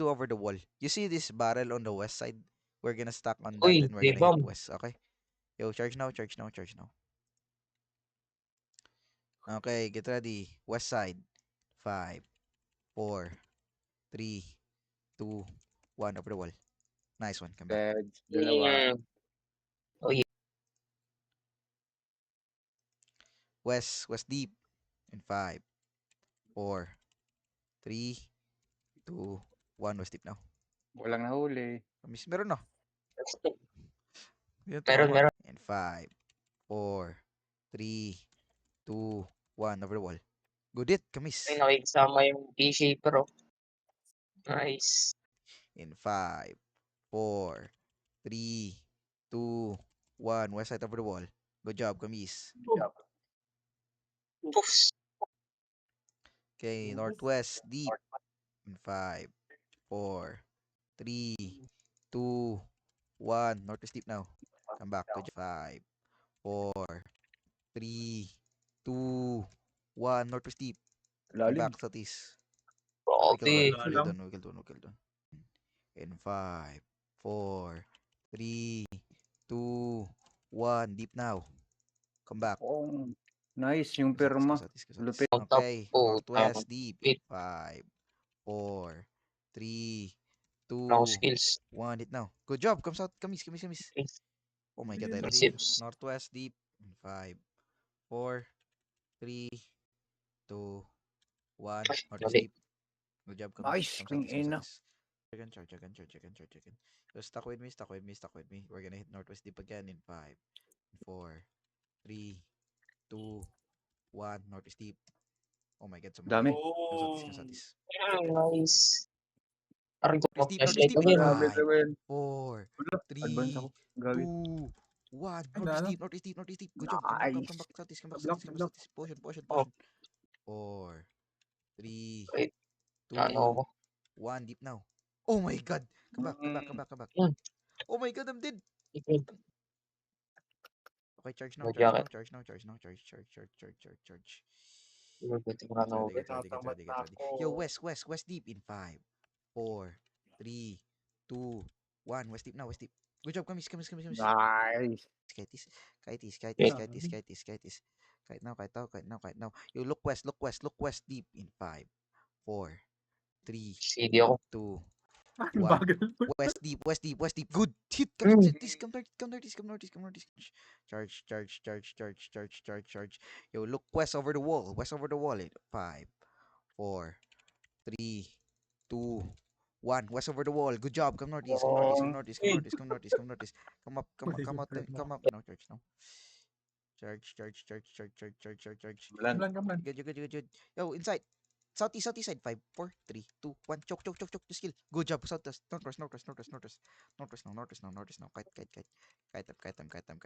do over the wall. You see this barrel on the west side? We're gonna stack on that Uy, and we're gonna hit J-bomb. west. Okay. Yo, charge now, charge now, charge now. Okay, get ready. West side. 5, 4, 3, 2, 1. Over the wall. Nice one. Come back. Dead. Dalawa. Mm. Uy, West. West deep. In 5, 4, 3, 2, 1. West deep now. Walang nahuli. Miss, meron na. Yan meron, tumama. meron. In 5, 4, 3, 2, 1. Over the wall. Good hit. Ay, Kamis. nakikisama yung T-shaper, oh. Nice. In 5, 4, 3, 2, 1. West side over the wall. Good job, Kamis. Poofs. Okay, northwest deep. In 5, 4, 3, 2, 1. Northwest deep now. Come back. Good job. 5, 4, 3, 2, 1. Northwest deep. Come Lalim. back, southeast. Wiggle Grabe. down, wiggle down. In 5, 4, 3, 2, 1. Deep now. Come back. Oh, nice yung Southeast, pirma. southeast. Lupit. On top. Okay, Oh, northwest deep. In Wait. 5, 4, 3, No 2, skills. 1. Hit now. Good job. Come south. Kamis. Okay. Oh my god, I love you. Receipts. Northwest deep. In 5, 4, 3, 2, 1. Ay, Northwest mali. deep. Good job, Kamis. Nice. Come King southeast, come ina. southeast. Check in. So stuck with me. We're gonna hit northwest deep again in 5, 4, 3, 2, 1. Northwest deep. Oh my god, Dami. Come southeast. Nice. Parang Northwest flashlight deep in again. Grabe 5, gawin. 4, Advance 3, ako. Gabi. 2, 1. Northeast deep. Good job. Nice. Come back. Southeast. Potion. Oh. 4, 3, Wait. 2, Ano ako? 1. Deep now. Oh my god. Come back. Hmm. Oh my god, I'm dead. Ikot. Okay, charge now. Good jacket. Charge. Ikot yung ano. Get ready. Yo, west deep in 5, 4, 3, 2, 1. West deep now. Good job, Kamis. Nice. Kites. Wait. Kite now. You look west deep in 5, 4, 3, CD ako. 2, Ang 1. bagal. West deep. Good hit. Mm. Come northeast. Charge. Yo, look west over the wall. In 5, 4, 3, 2, 1. West over the wall. Good job. Come northeast. Come northeast. Come up. No, charge now. Charge. Gamlan. Good. Yo, inside. Southeast side. 5, 4, 3, 2, 1. Choke. The skill. Good job. Southwest. Northwest now. Kite. Kite them.